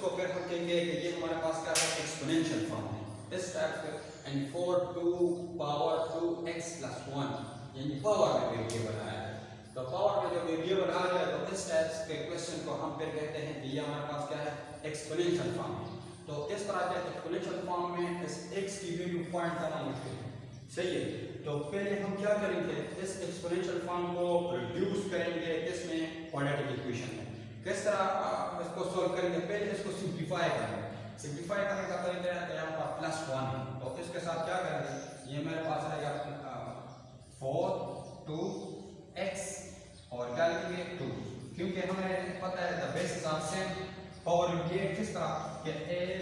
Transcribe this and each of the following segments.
इसको फिर हम कहेंगे कि ये हमारे पास क्या है, एक्सपोनेंशियल फॉर्म है इस टाइप से, एंड 4 2 पावर 2x + 1 यानी पावर में वेरिएबल आया है। तो पावर में जो वेरिएबल आ गया तो इस टाइप के क्वेश्चन को हम फिर कहते हैं कि ये हमारे पास क्या है, एक्सपोनेंशियल फॉर्म है। तो इस तरह के एक्सपोनेंशियल फॉर्म में इस x की वैल्यू पॉइंट करना मुश्किल है, सही है। तो पहले हम क्या करेंगे, इस एक्सपोनेंशियल फॉर्म को रिड्यूस करेंगे इसमें क्वाड्रेटिक इक्वेशन में। किस तरह इसको सॉल्व करेंगे, पहले इसको सिंप्लीफाई करेंगे। सिंप्लीफाई करने का तरीका है यहाँ पर +1 है, तो इसके साथ क्या करेंगे, ये मेरे पास रहेगा 4 2x और क्या लिखेंगे 2, क्योंकि हमें पता है द बेसिस आर सेम। और ये किस तरह कि a ×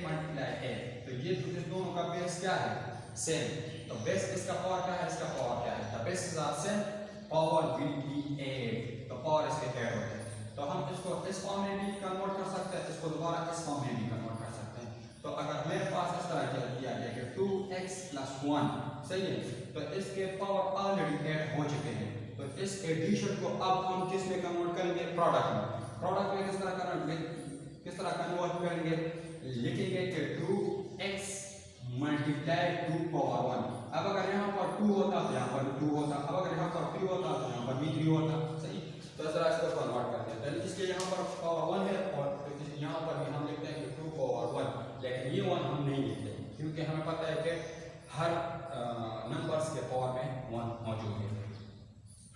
a, तो ये इस दोनों का बेस क्या है, सेम। तो बेस इसका पावर क्या है, इसका पावर क्या है, the basis are same, power will be 8, तो पावर इसके 8 होते हैं। तो हम इसको इस फॉर्म में भी कन्वर्ट कर सकते हैं, इसको दोबारा इस फॉर्म में भी कन्वर्ट कर सकते हैं। तो अगर मेरे पास इस तरह किया जाए कि 2x + 1, सही है, तो इसके पावर ऑलरेडी 8 हो चुके हैं। तो इस एडिशन को अब हम किस में कन्वर्ट करेंगे, प्रोडक्ट में। प्रोडक्ट में किस तरह करेंगे, किस तरह कन्वर्ट करेंगे, लिखेंगे कि 2x × 2 पावर 1। अब अगर यहाँ पर 2 होता तो यहाँ पर 2 होता, अब अगर यहाँ पर 3 होता तो यहाँ पर भी 3 होता, सही। तो इस तरह इसको कन्वर्ट करते हैं, इसलिए यहाँ पर पावर 1 है और यहाँ पर भी हम लिखते हैं कि 2 पावर 1, लेकिन ये 1 हम नहीं लिखते क्योंकि हमें पता है कि हर नंबर्स के पावर में 1 मौजूद है।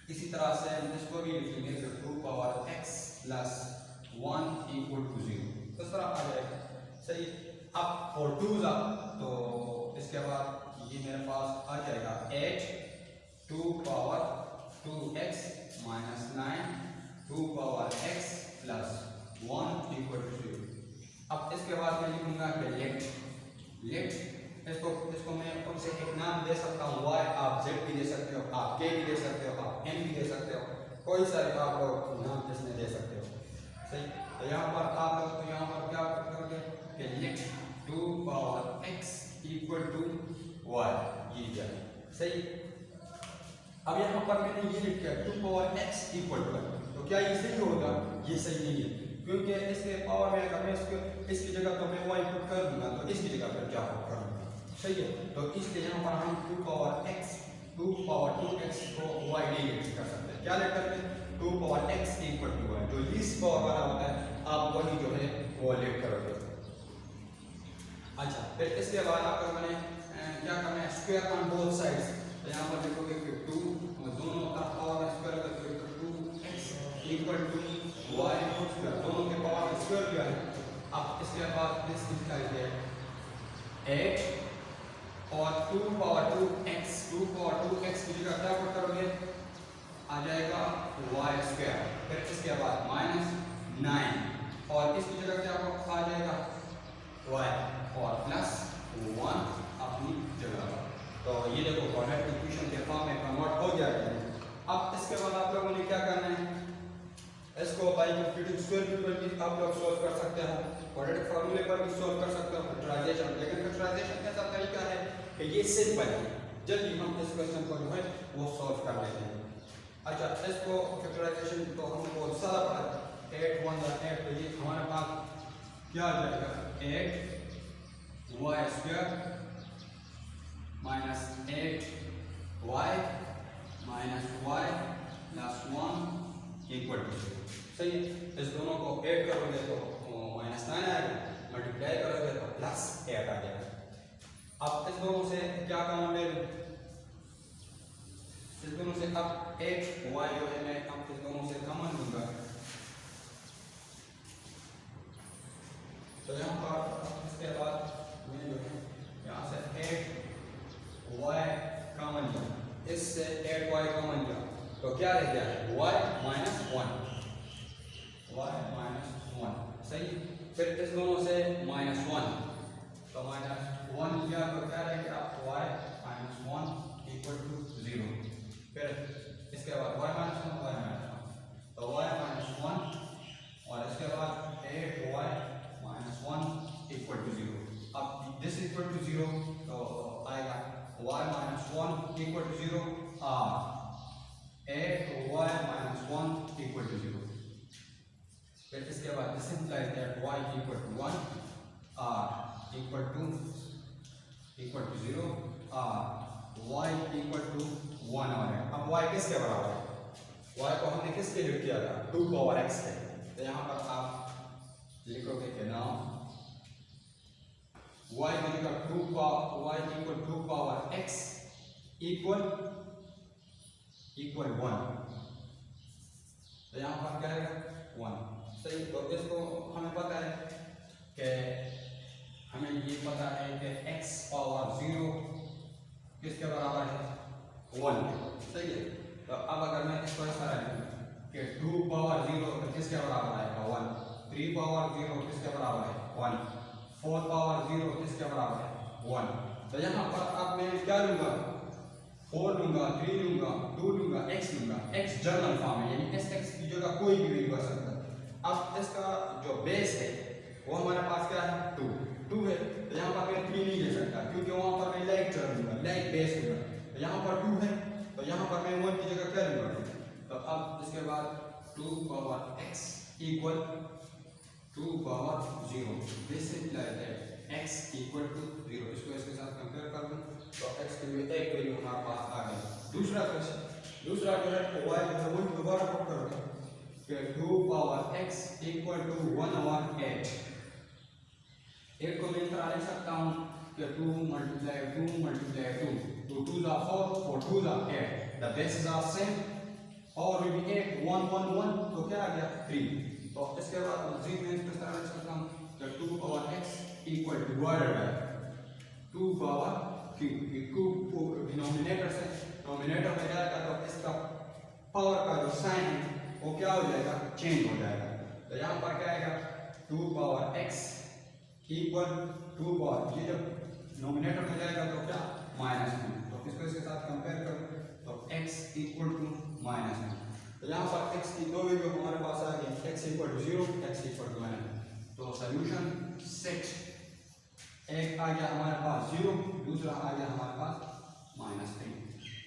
इसी तरह से हम इसको भी लिखेंगे कि 2 पावर x + 1 = 0, इस तरह आ जाएगा, सही। अब for 2's तो इसके बाद ये मेरे पास आ जाएगा 8 2 पावर 2x - 9 2 पावर x + 1 = 0। अब इसके बाद मैं लिखूंगा कि लेट इसको मैं उनसे एक नाम दे सकता हूँ, y, आप z भी दे सकते हो, आप k भी दे सकते हो, आप n भी दे सकते हो, कोई सा भी आप लोग नाम इसमें दे सकते हो, सही। तो यहाँ पर आप लोग तो यहाँ पर क्या करोगे कि लेट 2 पावर x = y, ये क्या है, सही। अब यहाँ पर मैंने ये लिख दिया 2 पावर x = 1, तो क्या ये सही होगा, ये सही नहीं है, क्योंकि इसके पावर में अगर मैं इसकी जगह तो मैं y पुट कर दूंगा तो इसकी जगह पर क्या पुट करूंगा, सही है। तो इसलिए यहाँ पर हम 2 पावर 2x को y नहीं कर सकते, क्या लिख सकते हैं 2 पावर x = y, जो लीस्ट पावर वाला होता है आप वही जो है वो लेट करोगे। अच्छा, फिर इसके बाद आपको मैंने क्या करना है, स्क्वायर ऑन बोथ साइड्स। तो यहाँ पर लिखोगे कि 2 दोनों तरफ पावर स्क्वायर करोगे तो 2x = y होल स्क्वायर, दोनों के पावर स्क्वायर किया है। अब इसके बाद दिस निकालिए 8 और 2 पावर 2x की जगह क्या पुट करोगे, आ जाएगा y², फिर इसके बाद -9 और इसकी जगह क्या आ जाएगा y और +1 अपनी जगह पर। तो ये देखो क्वाड्रेटिक इक्वेशन के फॉर्म में कन्वर्ट हो गया है। अब इसके बाद आप लोगों ने क्या करना है, इसको बाय कंप्यूटिंग स्क्वायर रूट पर भी आप लोग सॉल्व कर सकते हो, क्वाड्रेटिक फार्मूले पर भी सॉल्व कर सकते हो, फैक्टराइजेशन। लेकिन फैक्टराइजेशन कैसा तरीका है कि ये सिंपल है, जल्दी हम इस क्वेश्चन को जो है वो सॉल्व कर लेते हैं। अच्छा, इसको फैक्टराइजेशन तो हमको सारा पता है, 8 1 8, तो ये हमारे पास क्या आ जाएगा 8y² - 8y - y + 1 = 0, सही है। इस दोनों को ऐड करोगे तो -9 आएगा, मल्टीप्लाई करोगे तो +8 आ जाएगा। अब इस दोनों से क्या कॉमन ले लूं, इस दोनों से अब 8y जो है मैं अब इस दोनों से कॉमन लूंगा, तो यहाँ पर इसके बाद मैं जो है यहाँ से 8y कॉमन लिया, इससे 8y कॉमन लिया, तो क्या रह गया है y - 1, सही। फिर इस दोनों से -1, तो -1 लिया तो क्या रह गया y - 1 = 0। फिर इसके बाद y - 1 तो y - 1 और इसके बाद 8y - 1 = 0। अब दिस = 0 तो आएगा y - 1 = 0 और 8y - 1 = 0। फिर इसके बाद this implies that y equal to 1 r equal to 0 r y equal to 1 और है। अब y किसके बराबर है? y को हमने किसके लिए किया था? 2 पावर x है। तो यहाँ पर आप लिखोगे कि now y equal 2 power x equal 1। तो यहाँ पर क्या है? 1। सही। तो इसको हमें पता है कि हमें ये पता है कि x पावर 0 किसके बराबर है? 1। सही है। तो अब अगर मैं इसको इस तरह लिखूं कि 2 पावर 0 तो किसके बराबर आएगा? 1। 3 पावर 0 किसके बराबर है? 1। 4 पावर 0 किसके बराबर है? 1। तो यहाँ पर अब मैं क्या लूंगा? 4 लूंगा, 3 लूंगा, 2 लूंगा, x लूंगा। x जनरल फॉर्म है, यानी x की जगह कोई भी वैल्यू आ सकता है। अब इसका जो बेस है वो हमारे पास क्या है? 2 है। तो यहाँ पर मैं 3 नहीं ले सकता क्योंकि वहां पर मैं लाइक चर लूंगा, लाइक बेस लूंगा। तो यहाँ पर 2 है, तो यहाँ पर मैं 1 की जगह क्या लूंगा? तो अब इसके बाद 2 power x equal 2 power 0। This implies that x equal to 0। इसको इसके साथ कंपेयर कर दूं तो x के लिए एक वैल्यू हमारे पास आ गई। दूसरा क्वेश्चन, दूसरा जो है y जो है वो दोबारा पुट करोगे कि 2 power x equal to 1 over 8। एक को मैं इस तरह लिख सकता हूँ कि 2 multiply 2 multiply 2, 2 2 are 4, 4 2 are 8, the bases are same, और will be 8 1 1 1, तो क्या आ गया? 3। तो इसके बाद जी मैं इस तरह लिख सकता हूँ कि 2 power x equal two divided by 2 power cube denominator से नोमिनेटर में जाएगा तो इसका पावर का जो साइन है वो क्या हो जाएगा? चेंज हो जाएगा। तो यहाँ पर क्या आएगा? 2 पावर x इक्वल 2 पावर, ये जब नोमिनेटर में जाएगा तो क्या? -1। तो इसको इसके साथ कंपेयर करो तो x इक्वल टू -1। तो यहाँ पर x की दो वैल्यू हमारे पास आ गई, x equal to 0, x equal to 1। तो सॉल्यूशन सेट, एक आ गया हमारे पास 0, दूसरा आ गया हमारे पास -3।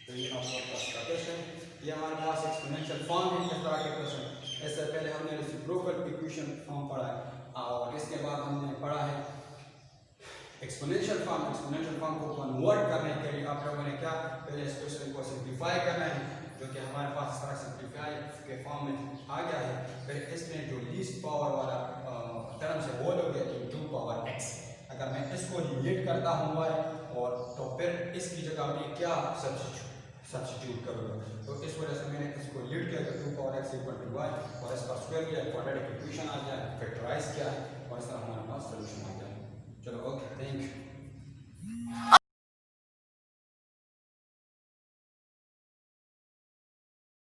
तो ये आपका क्वेश्चन, ये हमारे पास एक्सपोनेंशियल फॉर्म है। इस तरह के क्वेश्चन इससे पहले हमने रेसिप्रोकल इक्वेशन फॉर्म पढ़ा है और इसके बाद हमने पढ़ा है एक्सपोनेंशियल फॉर्म। एक्सपोनेंशियल फॉर्म को कन्वर्ट करने के लिए आप लोगों ने क्या? पहले इस क्वेश्चन को सिंप्लीफाई करना है, जो कि हमारे पास इस तरह सिंप्लीफाई के फॉर्म में आ गया है। फिर इसमें जो लीस्ट पावर वाला टर्म है वो लोगे 2 पावर x। अगर मैं इसको लीड करता हूँ y और तो फिर इसकी जगह मैं क्या सब्स्टिट्यूट करूँगा? तो इस वजह से मैंने इसको लीड किया कि 2 power x equal to y और इसका स्क्वायर किया, क्वाड्रेटिक इक्वेशन आ गया, फैक्टराइज किया है और इस तरह हमारे पास सॉल्यूशन आ गया। चलो ओके, थैंक यू।